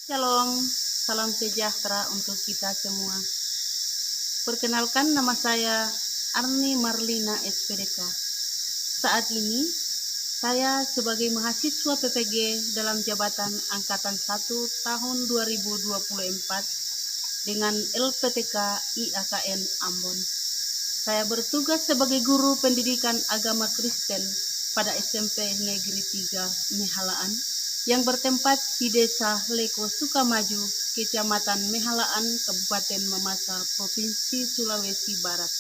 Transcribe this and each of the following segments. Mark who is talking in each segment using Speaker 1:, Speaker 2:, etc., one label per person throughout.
Speaker 1: Shalom, salam sejahtera untuk kita semua. Perkenalkan, nama saya Arni Marlina SPDK. Saat ini saya sebagai mahasiswa PPG dalam jabatan Angkatan 1 tahun 2024 dengan LPTK IAKN Ambon. Saya bertugas sebagai guru pendidikan agama Kristen pada SMP Negeri 3 Mehalaan yang bertempat di Desa Leko Sukamaju, Kecamatan Mehalaan, Kabupaten Mamasa, Provinsi Sulawesi Barat.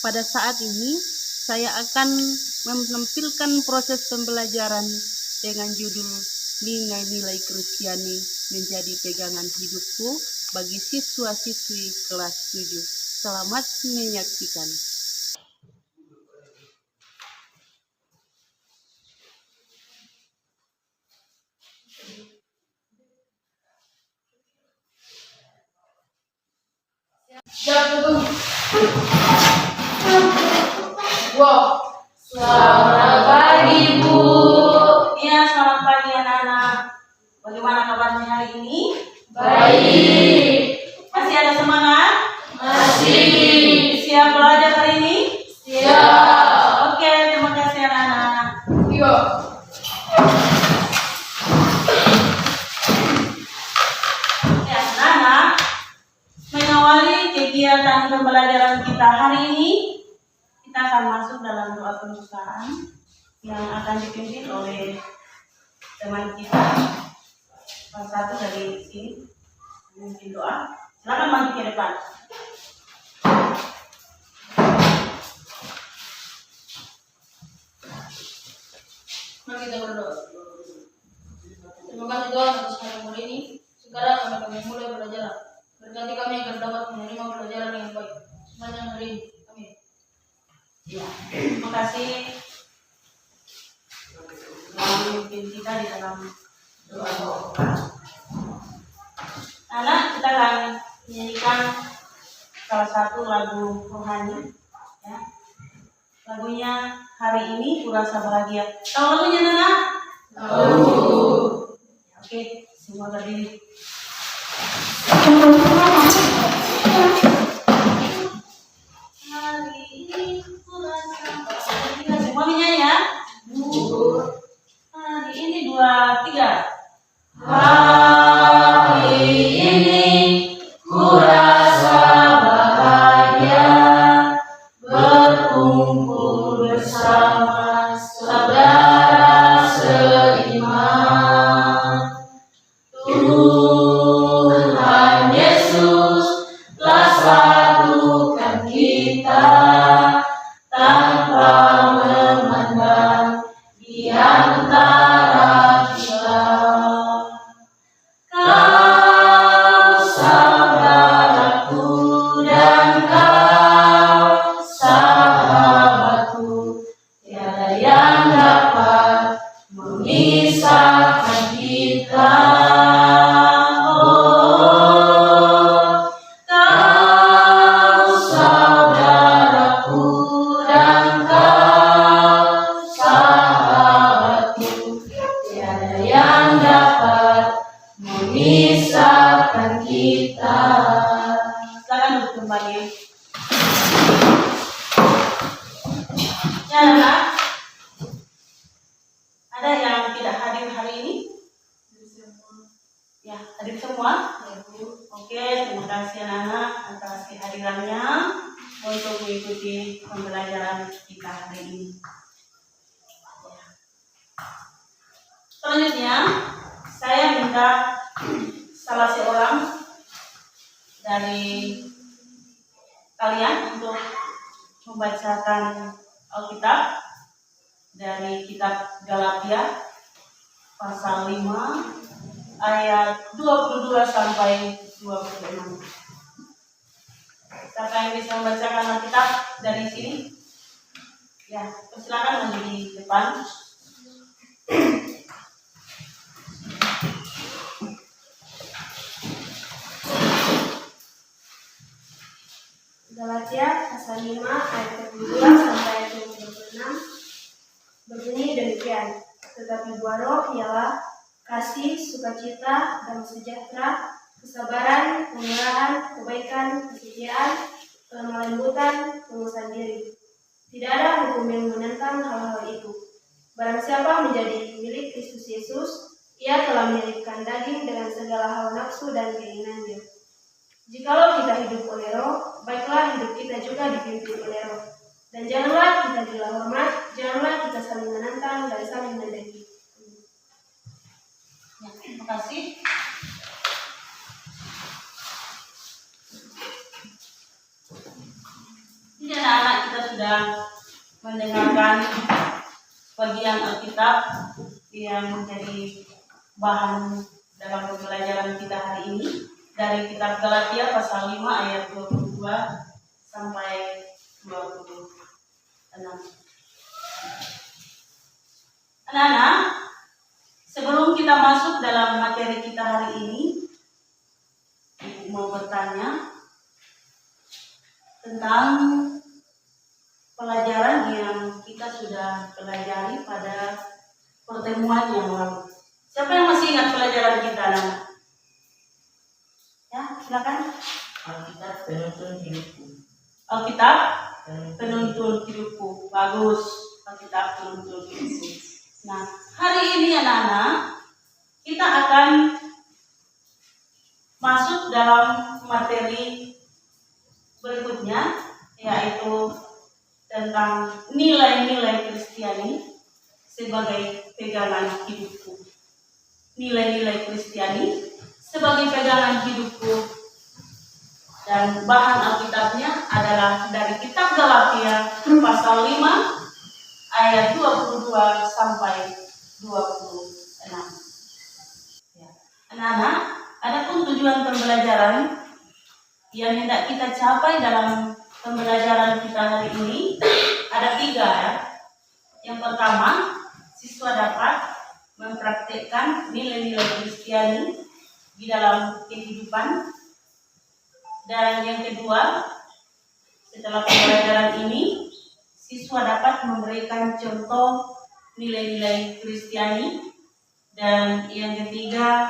Speaker 1: Pada saat ini, saya akan menampilkan proses pembelajaran dengan judul Nilai-nilai Kristiani menjadi pegangan hidupku bagi siswa-siswi kelas 7. Selamat menyaksikan.
Speaker 2: Wow. Selamat pagi, Bu.
Speaker 1: Ya, selamat pagi anak-anak. Bagaimana kabarnya hari ini?
Speaker 2: Baik.
Speaker 1: Masih ada semangat?
Speaker 2: Masih.
Speaker 1: Siap belajar hari ini?
Speaker 2: Siap.
Speaker 1: Oke, terima kasih anak-anak.
Speaker 2: Yuk.
Speaker 1: Ya, anak-anak, mengawali kegiatan pembelajaran kita hari ini, kita akan masuk dalam doa pembukaan yang akan dipimpin oleh teman kita. Salah satu dari sini memimpin doa. Silakan maju ke depan.
Speaker 2: Mari kita berdoa. Terima kasih Tuhan atas hari mulia ini. Sekarang kami mulai belajar. Berkati kami agar dapat menerima pelajaran yang baik. Sepanjang hari ini. Amin.
Speaker 1: Ya, terima kasih telah memimpin kita di dalam doa. Anak, kita akan menyanyikan salah satu lagu rohani. Ya. Lagunya hari ini Kurasa Bahagia. Tahu lagunya, Nana?
Speaker 2: Tahu.
Speaker 1: Oke, semua berdiri. Hari ini kurasa bahagia. Semua menyanyi ya. Hari ini 2, 3.
Speaker 2: Hari ini kurasa bahagia berkumpul bersama saudara seiman. Tuhan Yesus telah satukan kita tanpa memandang di antara kita. Kau saudaraku dan kau sahabatku, tiada yang dapat memisahkan kita. Oh, kau saudaraku dan kau sahabatku, tiada yang dapat memisahkan kita.
Speaker 1: Silakan duduk kembali. Ya, anak. Ada yang tidak hadir hari ini? Ya, hadir semua. Oke, terima kasih anak-anak atas kehadirannya untuk mengikuti pembelajaran kita hari ini. Ya. Selanjutnya, saya minta salah seorang dari kalian untuk membacakan Alkitab dari kitab Galatia pasal 5 ayat 22 sampai 26. Siapa yang bisa membacakan Alkitab dari sini? Ya, silakan maju di depan.
Speaker 3: Galatia pasal 5 ayat 22 sampai ayat 26 berbunyi demikian. Tetapi buah roh ialah kasih, sukacita, damai sejahtera, kesabaran, kemurahan, kebaikan, kesetiaan, kelemah lembutan, penguasaan diri. Tidak ada hukum yang menentang hal-hal itu. Barang siapa menjadi milik Kristus Yesus, ia telah menyelipkan daging dengan segala hawa nafsu dan keinginannya. Jikalau kita hidup oleh Roh, baiklah hidup kita juga dipimpin oleh Roh. Dan janganlah kita gila hormat, janganlah kita saling menentang dan saling mendengki.
Speaker 1: Ya, terima kasih. Jadi anak-anak kita sudah mendengarkan bagian Alkitab yang menjadi bahan dalam pembelajaran kita hari ini dari kitab Galatia pasal 5 ayat 22 sampai 26. Anak-anak, sebelum kita masuk dalam materi kita hari ini, Ibu mau bertanya tentang pelajaran yang kita sudah pelajari pada pertemuan yang lalu. Siapa yang masih ingat pelajaran kita, anak? Ya, silakan.
Speaker 4: Alkitab penuntun hidupku.
Speaker 1: Alkitab penuntun hidupku. Bagus, Alkitab penuntun hidupku. Nah, hari ini anak-anak, kita akan masuk dalam materi berikutnya, yaitu tentang nilai-nilai Kristiani sebagai pegangan hidupku. Nilai-nilai Kristiani sebagai pegangan hidupku. Dan bahan Alkitabnya adalah dari kitab Galatia pasal 5 ayat 22 sampai 26. Ya. Anak-anak, adapun tujuan pembelajaran yang hendak kita capai dalam pembelajaran kita hari ini ada 3 ya. Yang pertama, siswa dapat mempraktikkan nilai-nilai Kristiani di dalam kehidupan. Dan yang kedua, setelah pembelajaran ini, siswa dapat memberikan contoh nilai-nilai Kristiani. Dan yang ketiga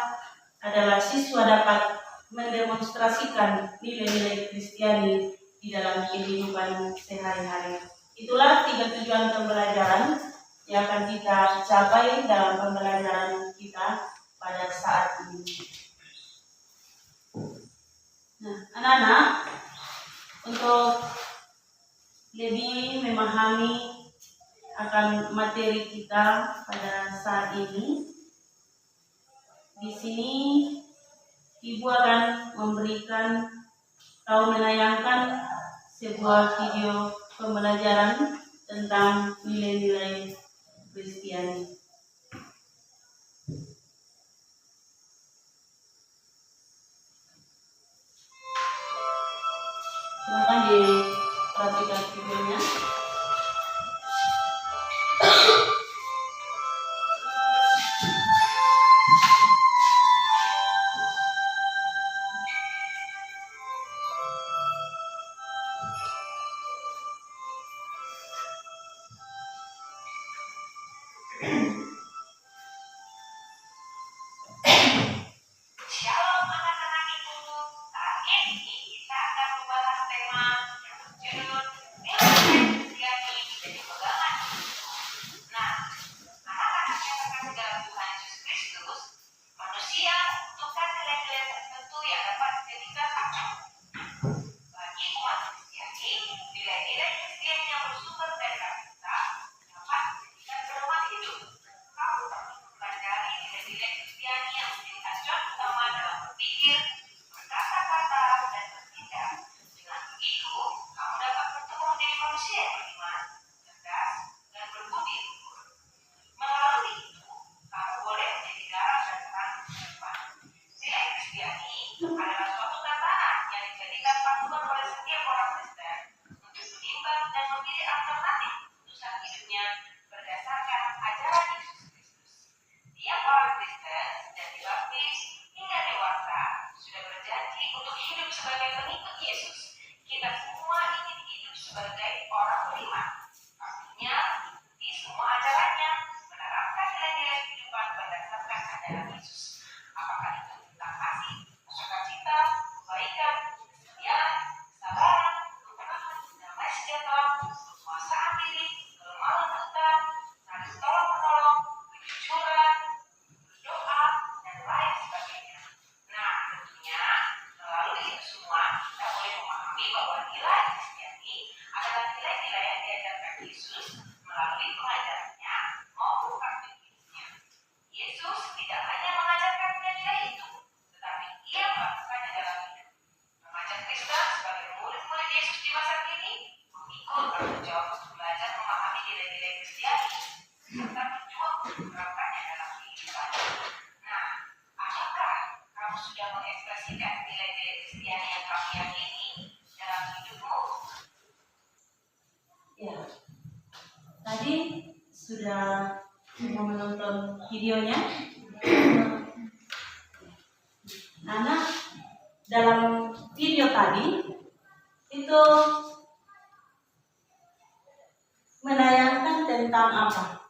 Speaker 1: adalah siswa dapat mendemonstrasikan nilai-nilai Kristiani di dalam kehidupan sehari-hari. Itulah 3 tujuan pembelajaran yang akan kita capai dalam pembelajaran kita pada saat ini. Nah, anak-anak, untuk lebih memahami akan materi kita pada saat ini, di sini Ibu akan memberikan atau menayangkan sebuah video pembelajaran tentang nilai-nilai Kristiani. Silakan diperhatikan videonya. Mau menonton videonya? Anak dalam video tadi itu menayangkan tentang apa?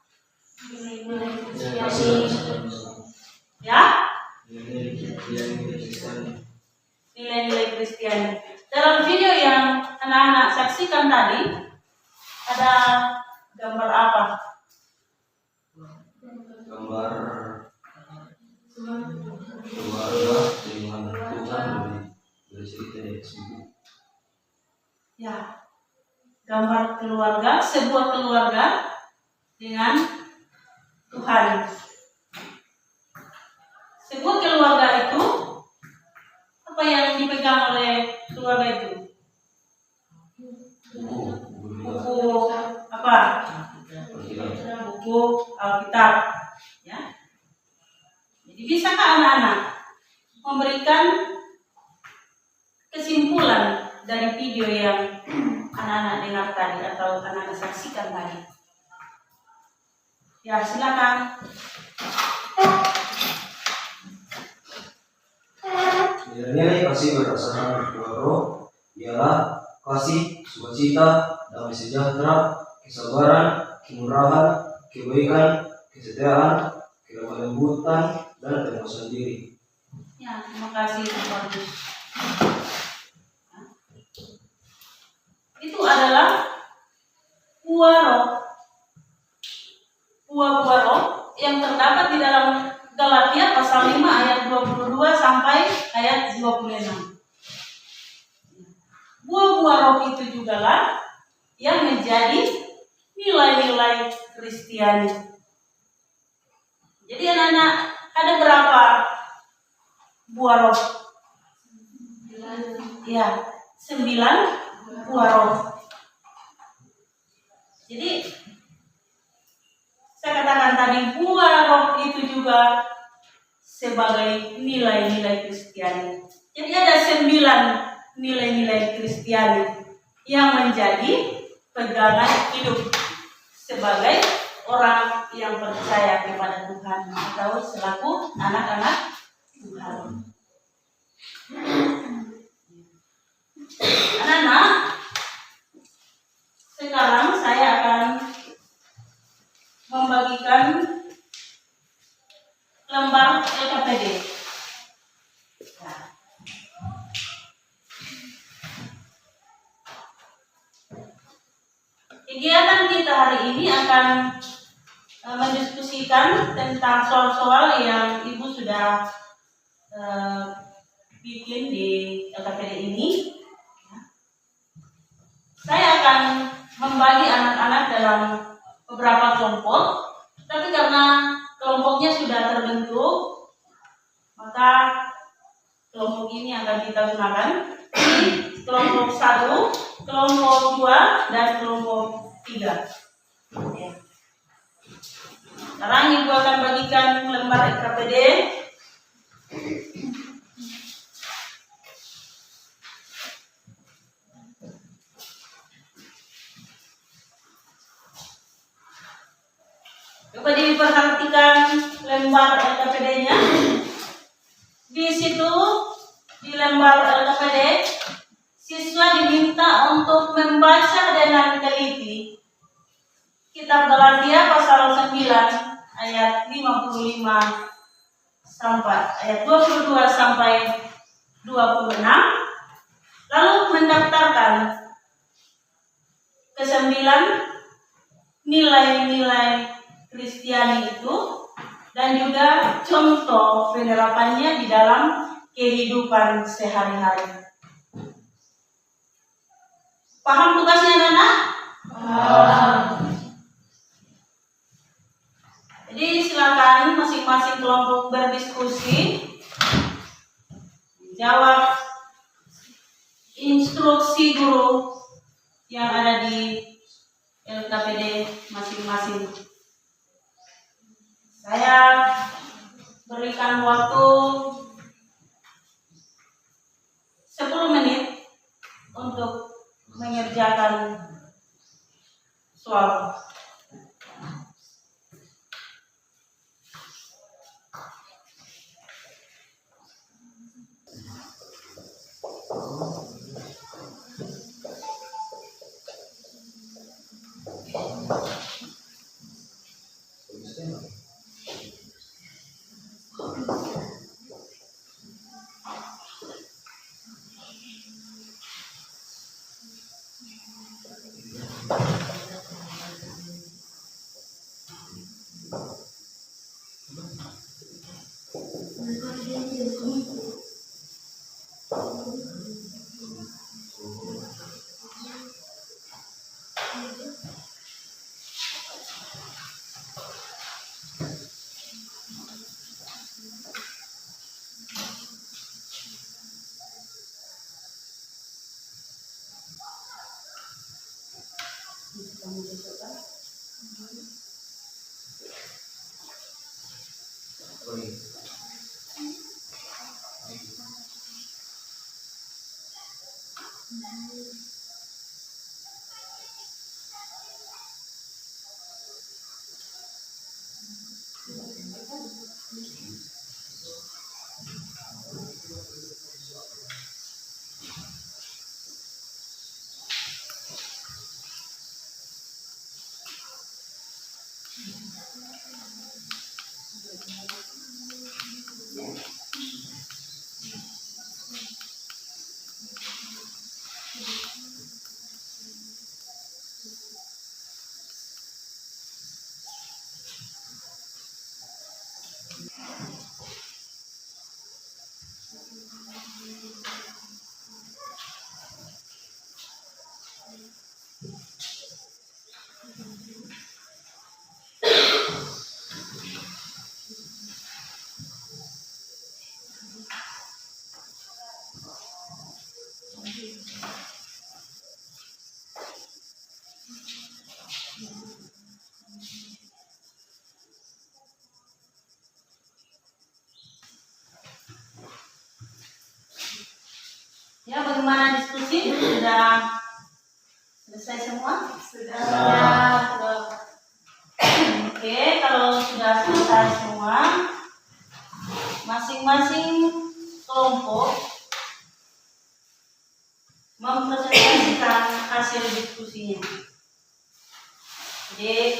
Speaker 1: Ya? Nilai-nilai Kristiani. Dalam video yang anak-anak saksikan tadi, ada gambar apa?
Speaker 5: Gambar keluarga dengan Tuhan dari cerita Yesus.
Speaker 1: Ya, gambar keluarga, sebuah keluarga dengan Tuhan. Sebuah keluarga itu, apa yang dipegang oleh keluarga itu? Buku apa? Buku Alkitab. Ya. Jadi bisakah anak-anak memberikan kesimpulan dari video yang anak-anak dengar tadi atau anak-anak saksikan tadi? Ya, silakan.
Speaker 5: Nilai-nilai kasih berdasarkan Roh ialah kasih, sukacita, damai sejahtera, kesabaran, kemurahan, kebaikan, kesetiaan, kelemah lembutan, dan penguasaan diri.
Speaker 1: Ya, terima kasih Pak Bagus. Itu adalah buah roh. Buah-buah roh yang terdapat di dalam Galatia pasal 5 ayat 22 sampai ayat 26. Buah-buah roh itu juga lah yang menjadi nilai-nilai Kristiani. Jadi anak-anak, ada berapa buah roh? Ya, 9 buah roh. Jadi saya katakan tadi buah roh itu juga sebagai nilai-nilai Kristiani. Jadi ada 9 nilai-nilai Kristiani yang menjadi pegangan hidup sebagai orang yang percaya kepada Tuhan atau selaku anak-anak Tuhan. Anak-anak, sekarang saya akan membagikan lembar LKPD. Nah. Kegiatan kita hari ini akan mendiskusikan tentang soal-soal yang Ibu sudah bikin di LKPD ini. Saya akan membagi anak-anak dalam beberapa kelompok, tapi karena kelompoknya sudah terbentuk, maka kelompok ini akan kita gunakan di kelompok 1, kelompok 2, dan kelompok 3. Ya. Sekarang Ibu akan bagikan lembar LKPD. Coba diperhatikan lembar LKPD-nya. Di situ, di lembar LKPD, siswa diminta untuk membaca dengan teliti Kitab Galatia pasal 9 ayat 55 sampai ayat 22 sampai 26, lalu mendaftarkan ke-9 nilai-nilai Kristiani itu dan juga contoh penerapannya di dalam kehidupan sehari-hari. Paham tugasnya anak-anak? Paham. Jadi silakan masing-masing kelompok berdiskusi, jawab instruksi guru yang ada di LKPD masing-masing. Saya berikan waktu 10 menit untuk mengerjakan soal. Ya, bagaimana diskusi? Sudah selesai semua?
Speaker 2: Sudah.
Speaker 1: Oke, kalau sudah selesai semua, masing-masing kelompok mempresentasikan hasil diskusinya. Jadi,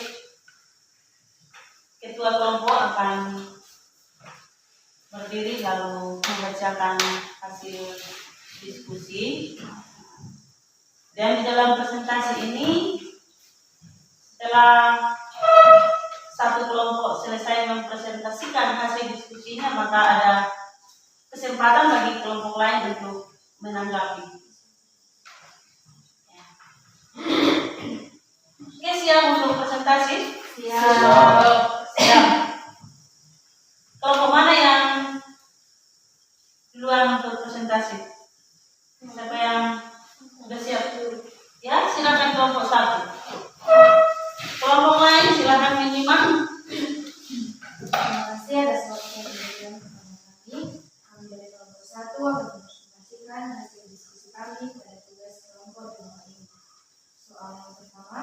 Speaker 1: ketua kelompok akan berdiri lalu membacakan hasil diskusi. Dan di dalam presentasi ini, setelah satu kelompok selesai mempresentasikan hasil diskusinya, maka ada kesempatan bagi kelompok lain untuk menanggapi. Oke, siap untuk presentasi? Siap. Kelompok mana yang duluan untuk presentasi? Siapa yang sudah siap? Ya, silakan kelompok satu. Kelompok lain silakan menyimak.
Speaker 3: Terima kasih atas waktu yang diberikan kepada kami. Kami dari kelompok 1 akan mempresentasikan hasil diskusi kami pada tugas kelompok di bawah ini. Soal yang pertama,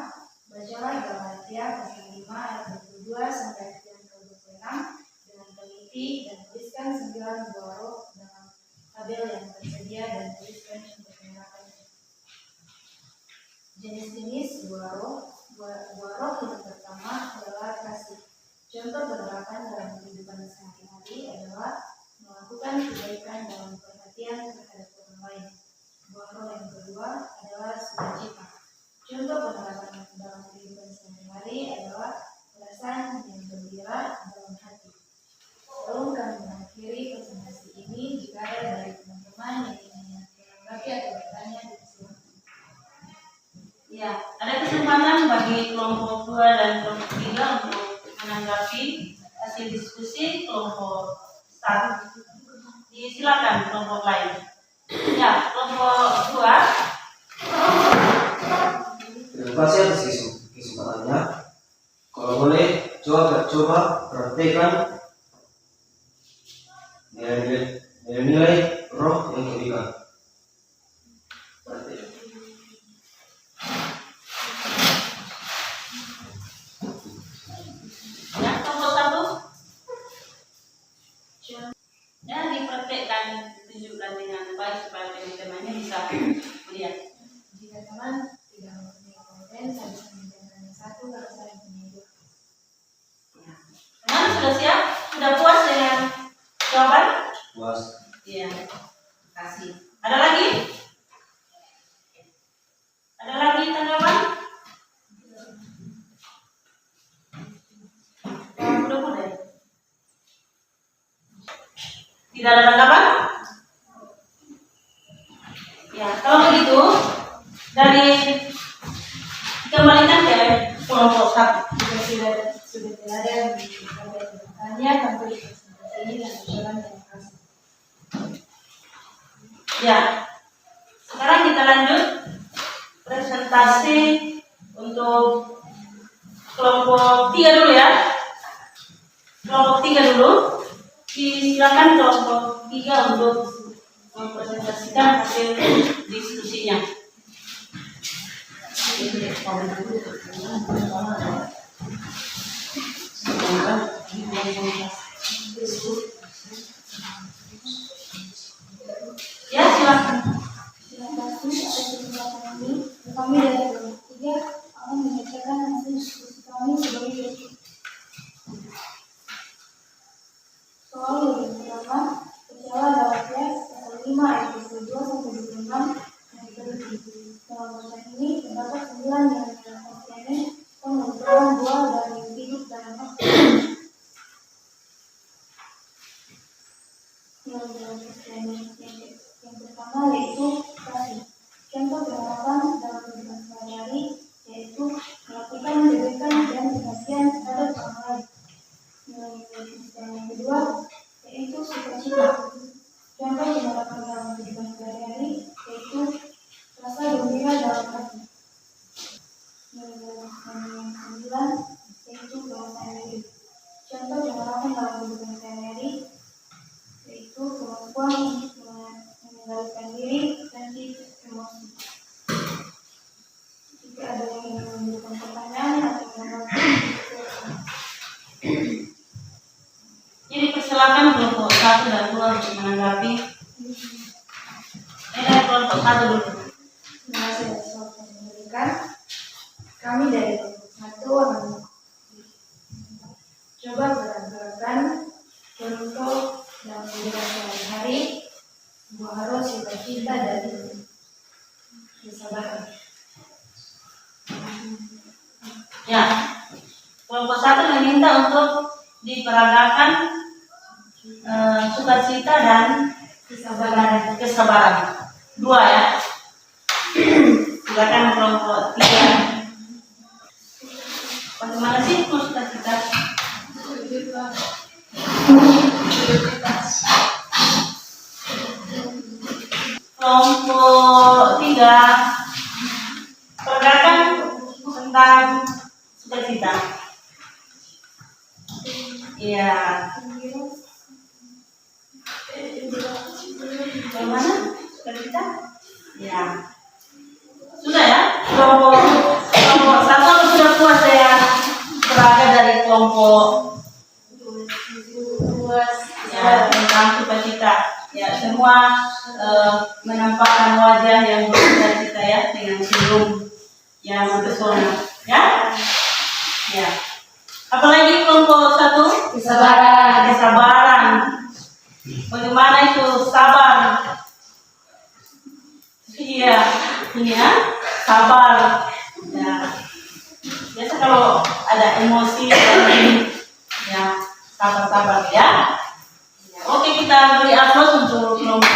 Speaker 3: bacalah Galatia pasal 5 ayat 22 sampai ayat 26 dengan teliti dan tuliskan 9 buah roh dalam tabel yang tersedia dan tuliskan untuk penerapannya. Jenis-jenis buah roh yang pertama adalah kasih. Contoh penerapan dalam kehidupan sehari-hari adalah melakukan kebaikan dalam perhatian terhadap orang lain. Buah roh yang kedua adalah sukacita. Contoh penerapan dalam kehidupan sehari-hari adalah perasaan yang gembira dalam hati. Sebelum kami mengakhiri presentasi ini, jika ada dari teman-teman yang ingin menanggapi atau bertanya, silakan.
Speaker 1: Ya, ada kesempatan bagi kelompok 2 dan kelompok 3 untuk menanggapi hasil diskusi kelompok 1. Silakan kelompok lain. Ya, kelompok 2.
Speaker 5: Terima kasih atas kesempatannya. Kalau boleh, coba praktekkan nilai-nilai roh yang diberikan.
Speaker 1: Ya, kelompok 1. Ya, dipraktekkan, ditunjukkan dengan baik supaya teman-temannya bisa melihat.
Speaker 3: Jika teman tidak mempunyai konten, saya bisa menjadikan satu kalau saya mempunyai dua.
Speaker 1: Ya. Tidak ada tanggapan? Ya, kalau begitu dari kembalikan ke kelompok 1.
Speaker 3: Sudah tidak ada yang bertanya tentu ini dan jalan yang kasih.
Speaker 1: Ya, sekarang kita lanjut presentasi untuk kelompok 3 dulu ya. Kelompok 3 dulu. Silakan kelompok 3 untuk mempresentasikan hasil diskusinya. Ya, silakan.
Speaker 3: Terima kasih atas kesempatan ini. Kami dari kelompok 3 akan membacakan hasil diskusi kami sebagai berikut. Soal yang pertama, kecewa dalam kelas pasal 5 ayat 22 sampai 26 yang berikut. Dalam pasal ini terdapat 9 yang menyatakan yang merupakan buah dari hidup dalam waktu. Yang pertama yaitu kasih. Contoh penerapan dalam kehidupan sehari-hari yaitu melakukan kebaikan dan perhatian terhadap orang lain. Yang kedua yaitu sukacita. Contoh penerapan dalam kehidupan sehari-hari yaitu rasa gembira dalam hati. Yang kedua yaitu penguasaan diri. Contoh penerapan dalam kehidupan sehari-hari yaitu kemampuan untuk mengendalikan diri dan emosi. Jika ada yang ingin memberikan pertanyaan atau menambahkan,
Speaker 1: Jadi persilakan kelompok 1 dan 2 untuk menanggapi. Ini kelompok 1 dulu.
Speaker 3: terima kasih atas waktu yang diberikan. Kami dari kelompok 1 akan coba beragam contoh dalam kehidupan sehari-hari, buah harus sukacita dan kesabaran.
Speaker 1: Ya, kelompok 1 meminta untuk diperagakan sukacita dan kesabaran. 2 ya. Silakan kelompok 3. Bagaimana sih sukacita? Kelompok 3 peragakan tentang sukacita. Iya. Bagaimana sukacita? Ya. Sudah ya? Kelompok 1 sudah puas ya peraga dari kelompok ya tentang sukacita. Ya, semua menampakkan wajah yang bersukacita ya dengan senyum yang mempesona. Ya? Ya. Apalagi kelompok 1? Kesabaran. Bagaimana itu sabar? Iya, ini ya, sabar. Ya. Biasa kalau ada emosi ya sabar ya. Oke, kita beri aplaus untuk kelompok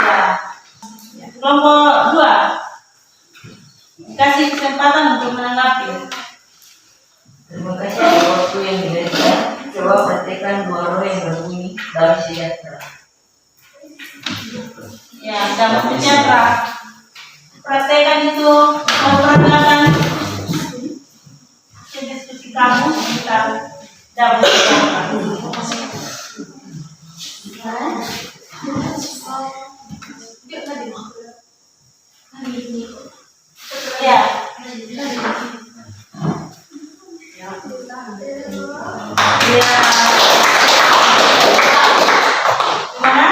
Speaker 1: ya. Kelompok 2 kasih kesempatan untuk menanggapi.
Speaker 4: Terima kasih atas waktu yang diberikan. Coba praktekkan dua roh yang berbunyi damai sejahtera.
Speaker 1: Ya, damai sejahtera. Praktekkan itu memperagakan diskusi kamu tentang damai sejahtera. Ya. Ya. Gimana?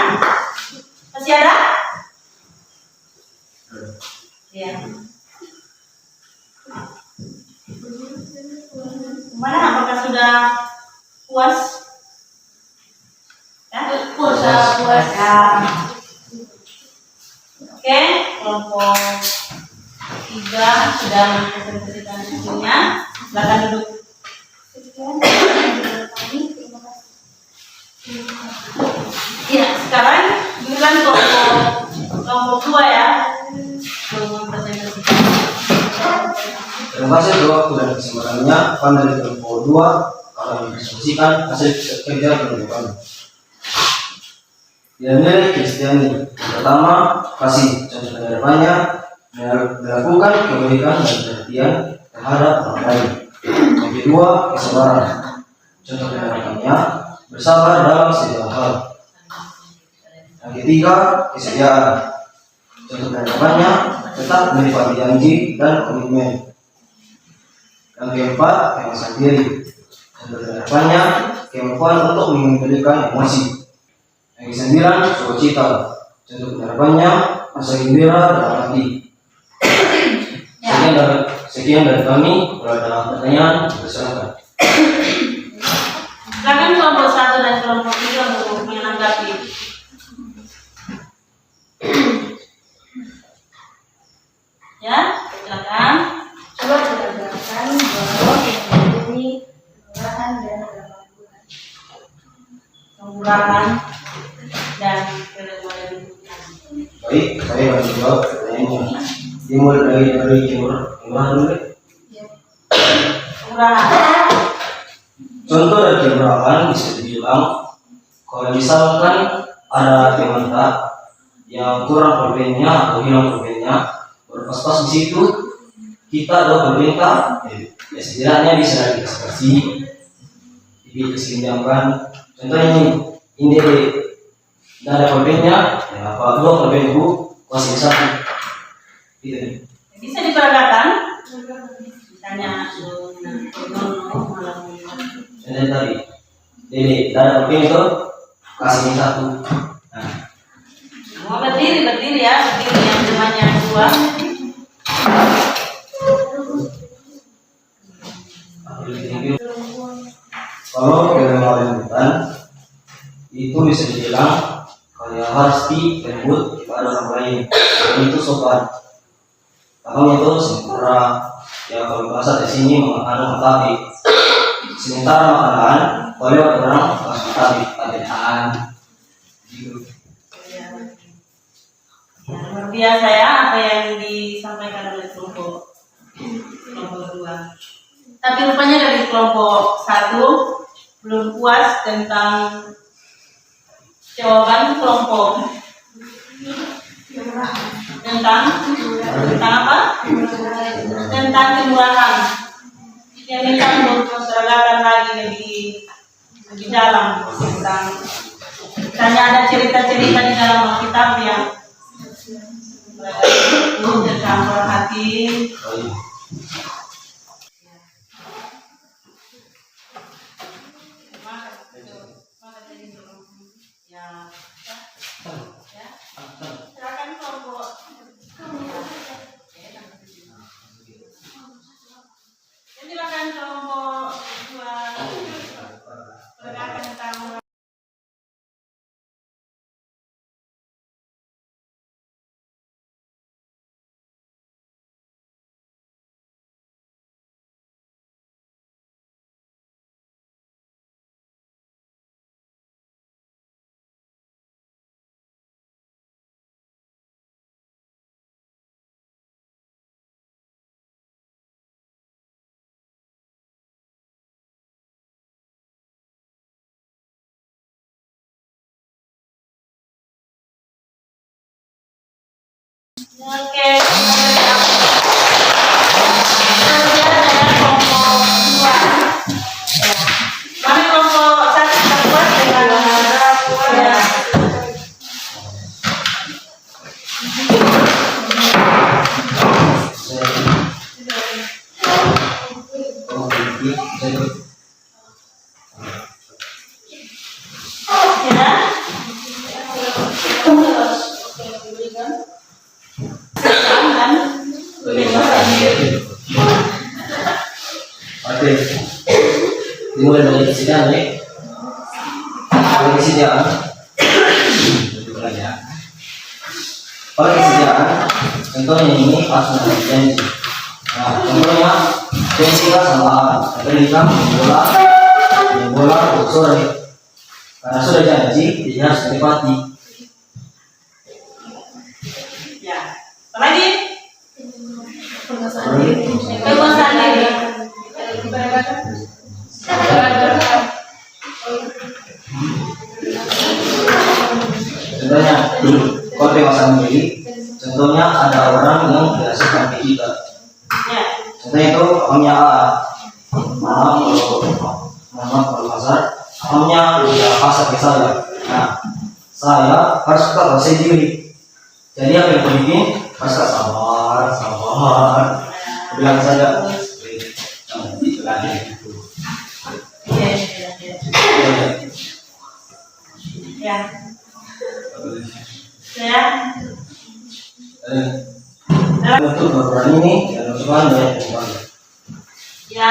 Speaker 1: Masih ada? Ya. Gimana? Apakah sudah puas? Ya? Puas. Ya. Oke, kelompok 3 sudah mempresentasikan hasilnya. Silakan duduk.
Speaker 3: Sekian dari kami, terima kasih.
Speaker 5: base dari waktu dan kesempatannya, pan dari kelompok 2 akan mendiskusikan hasil kerja kelompok. Nilai Kristiani pertama, kasih. Contoh penerapannya melakukan kebaikan dan perhatian terhadap orang lain. Yang kedua, kesabaran. Contoh penerapannya bersabar dalam segala hal. Yang ketiga, kesetiaan. Contoh penerapannya tetap menepati janji dan komitmen. Yang keempat, kebebasan diri. Contoh penerapannya kemampuan untuk mengendalikan emosi. Yang kesembilan, sukacita. Contoh penerapannya rasa gembira dalam hati. Sekian dari kami. Kalau ada pertanyaan, silakan.
Speaker 1: Silakan kelompok 1 dan kelompok 3 untuk menanggapi. Ya, silakan.
Speaker 3: Coba jelaskan bahwa yang berbunyi kelurahan dan kelembagaan.
Speaker 1: Kelurahan dan kelembagaan.
Speaker 5: Baik, saya akan menjawab pertanyaannya. Dimulai dari kelurahan dulu.
Speaker 1: Kelurahan.
Speaker 5: Contoh dari kelurahan bisa dibilang, kalau misalkan ada teman yang kurang pulpennya atau hilang pulpennya, berpas-pas di situ kita ada pemerintah, ya setidaknya bisa dikasih, disinjamkan. Contohnya ini tidak ada pulpennya, ya apa dua pulpen bu, kuasa satu, gitu.
Speaker 1: Bisa diperagakan. Misalnya
Speaker 5: Contohnya tadi, jadi tidak ada pulpen itu kasih satu. Nah,
Speaker 1: mau berdiri ya, berdiri yang namanya 2.
Speaker 5: Kalau kelembagaan itu bisa dibilang kayak harus dilembut kepada orang lain, dan itu sopan. Kalau itu sempurna, ya kalau bahasa di sini mengatakan matabi. Sementara makanan, kalau orang bahasa matabi, keadaan.
Speaker 1: Luar biasa ya apa yang disampaikan oleh kelompok 2. Tapi rupanya dari kelompok 1 belum puas tentang jawaban kelompok tentang apa? Tentang kelurahan. Yang minta untuk menseragakan lagi lebih dalam tentang misalnya ada cerita-cerita di dalam Alkitab yang tercampur hati. Silakan kelompok. Silakan kelompok 2. Perkenalkan tentang oke, mari kelompok 1 terbuat dengan
Speaker 5: Oke, dimulai dari kesediaan nih. Kalau kesediaan, kalau kesediaan, contohnya ini pas mengambil janji. Nah, contohnya janji lah sama kita bola sore. Karena sudah janji, dia harus menepati.
Speaker 1: ya. Apalagi?
Speaker 3: Penguasaan diri.
Speaker 1: Penguasaan diri.
Speaker 5: Contohnya, kau tengok sendiri. Contohnya ada orang yang dihasilkan kita.
Speaker 1: Ya.
Speaker 5: Contohnya itu akamnya A. Maaf kalau kasar. Akamnya ya kasar ke saya. Nah, saya harus tetap bahasa diri. Jadi apa yang penting? Harus sabar. Bilang saja. Itu lagi.
Speaker 1: Ya. Ya.
Speaker 5: Untuk berperan ini dan Tuhan ya Tuhan.
Speaker 1: Ya.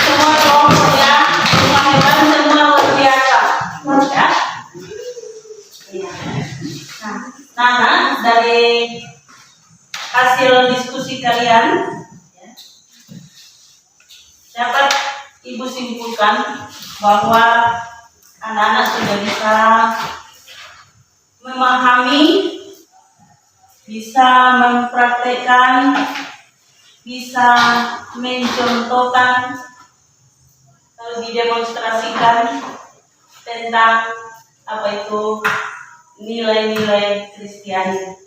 Speaker 1: Semua kelompok ya, semua hebat, semua luar biasa. Ya. Iya. Nah, dari hasil diskusi kalian, ya, dapat Ibu simpulkan bahwa anak-anak sudah bisa memahami, bisa mempraktekkan, bisa mencontohkan, lalu didemonstrasikan tentang apa itu nilai-nilai Kristiani.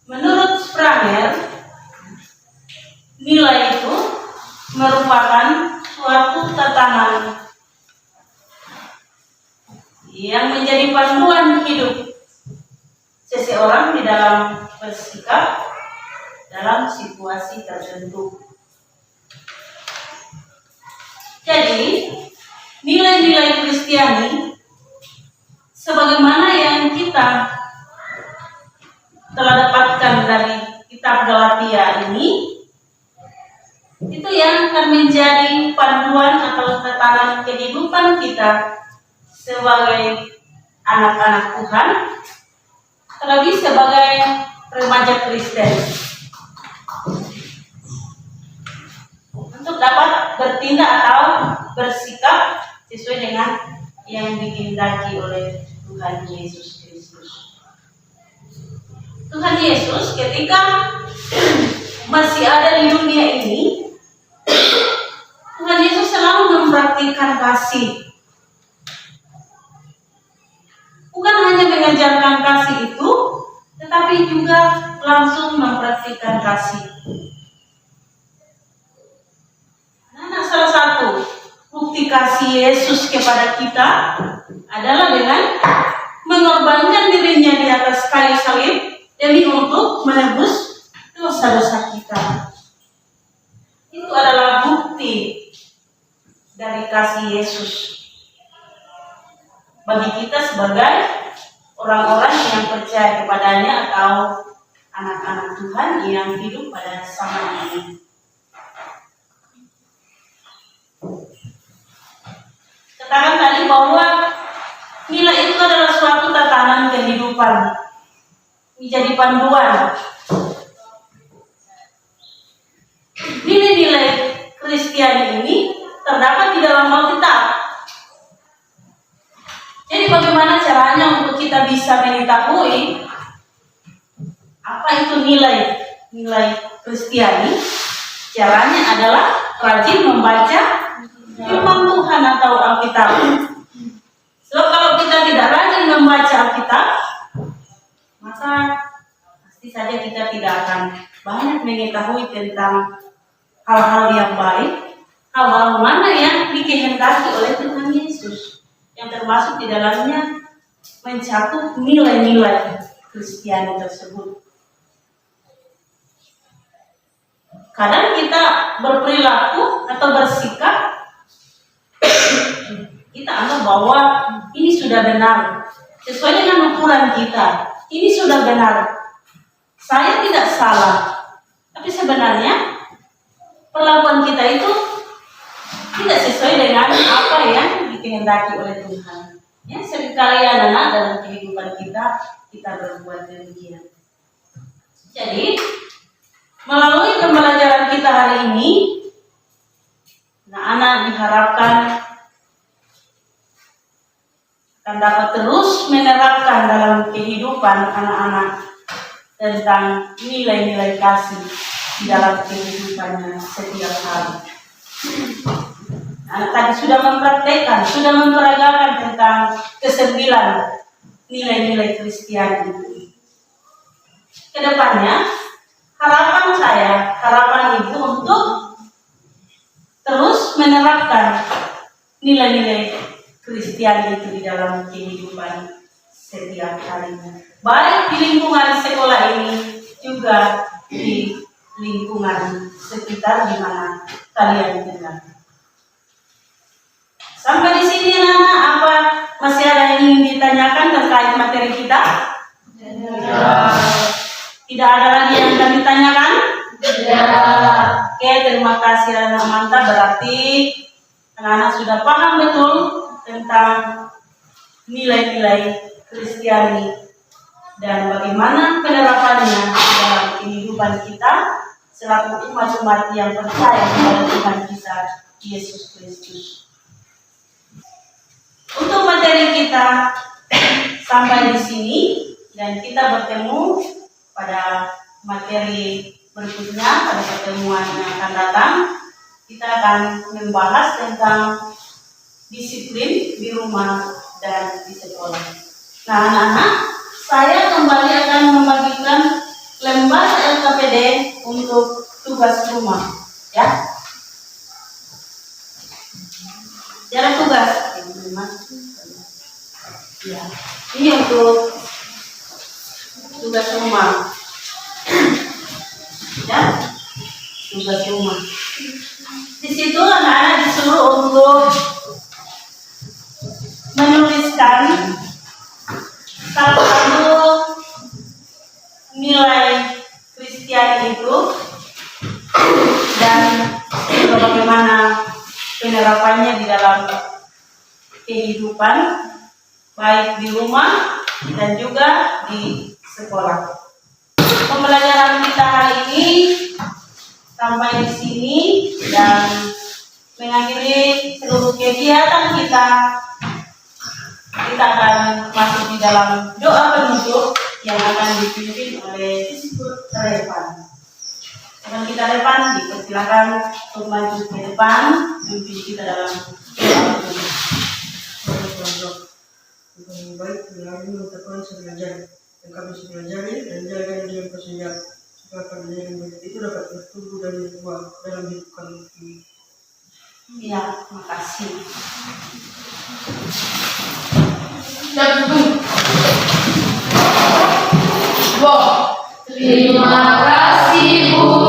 Speaker 1: Menurut Spranger, nilai itu merupakan suatu tatanan yang menjadi panduan hidup seseorang di dalam bersikap dalam situasi tertentu. Jadi, nilai-nilai Kristiani sebagaimana yang kita telah dapatkan dari kitab Galatia ini, itu yang akan menjadi panduan atau tatanan kehidupan kita sebagai anak-anak Tuhan, terlebih sebagai remaja Kristen, untuk dapat bertindak atau bersikap sesuai dengan yang dikehendaki oleh Tuhan Yesus Kristus. Tuhan Yesus ketika masih ada di dunia ini, Tuhan Yesus selalu mempraktikkan kasih. Bukan hanya mengajarkan kasih itu, tetapi juga langsung mempraktikkan kasih. Nah, salah satu bukti kasih Yesus kepada kita adalah dengan mengorbankan dirinya di atas kayu salib demi untuk menebus dosa-dosa kita. Itu adalah bukti dari kasih Yesus bagi kita sebagai orang-orang yang percaya kepadanya atau anak-anak Tuhan yang hidup pada zaman ini. Katakan tadi bahwa nilai itu adalah suatu tatanan kehidupan, menjadi panduan. Nilai-nilai Kristiani ini terdapat di dalam Alkitab. Jadi bagaimana caranya untuk kita bisa mengetahui apa itu nilai Kristiani? Caranya adalah rajin membaca firman Tuhan atau Alkitab. Sebab kalau kita tidak rajin membaca Alkitab, maka pasti saja kita tidak akan banyak mengetahui tentang hal-hal yang baik, hal-hal mana yang dikehendaki oleh Tuhan Yesus, yang termasuk di dalamnya mencakup nilai-nilai Kristiani tersebut. Kadang kita berperilaku atau bersikap, kita anggap bahwa ini sudah benar, sesuai dengan ukuran kita, ini sudah benar, saya tidak salah. Tapi sebenarnya perlakuan kita itu tidak sesuai dengan apa yang dikehendaki oleh Tuhan. Ya, seringkali anak-anak dalam kehidupan kita berbuat demikian. Jadi, melalui pembelajaran kita hari ini, anak-anak diharapkan akan dapat terus menerapkan dalam kehidupan anak-anak tentang nilai-nilai kasih di dalam kehidupannya setiap hari. Anak tadi sudah mempraktekkan, sudah memperagakan tentang kesembilan nilai-nilai Kristiani itu. Kedepannya, harapan ibu untuk terus menerapkan nilai-nilai Kristiani itu di dalam kehidupan setiap harinya. Baik di lingkungan sekolah ini, juga di lingkungan sekitar di mana kalian tinggal. Sampai di sini anak-anak, apa masih ada yang ingin ditanyakan terkait materi kita? Tidak ada lagi yang akan ditanyakan? Oke, terima kasih anak mantap. Berarti anak-anak sudah paham betul tentang nilai-nilai Kristiani dan bagaimana penerapannya dalam kehidupan kita selaku umat-umat yang percaya kepada Tuhan kita Yesus Kristus. Untuk materi kita sampai di sini dan kita bertemu pada materi berikutnya pada pertemuan yang akan datang. Kita akan membahas tentang disiplin di rumah dan di sekolah. Nah, anak-anak, saya kembali akan membagikan lembar LKPD untuk tugas rumah, ya. Jarak tugas. Ya, ini untuk tugas rumah. Ya, tugas rumah. Di situ anak-anak disuruh untuk menuliskan salah satu nilai Kristiani itu dan bagaimana penerapannya di dalam kehidupan baik di rumah dan juga di sekolah. Pembelajaran kita hari ini sampai di sini dan mengakhiri seluruh kegiatan kita. Kita akan masuk di dalam doa penutup yang akan dipimpin oleh Revan. Teman kita Revan, dipersilakan untuk maju ke depan, pimpin kita dalam doa penutup.
Speaker 6: Yang baik, yang mengatakan belajar yang kami pelajari dan jaga dengan persenjataan supaya kami yang baik itu dapat bertumbuh dan berbuah dalam hidup kami ini.
Speaker 1: Ya, terima kasih.
Speaker 2: Terima kasih Bu.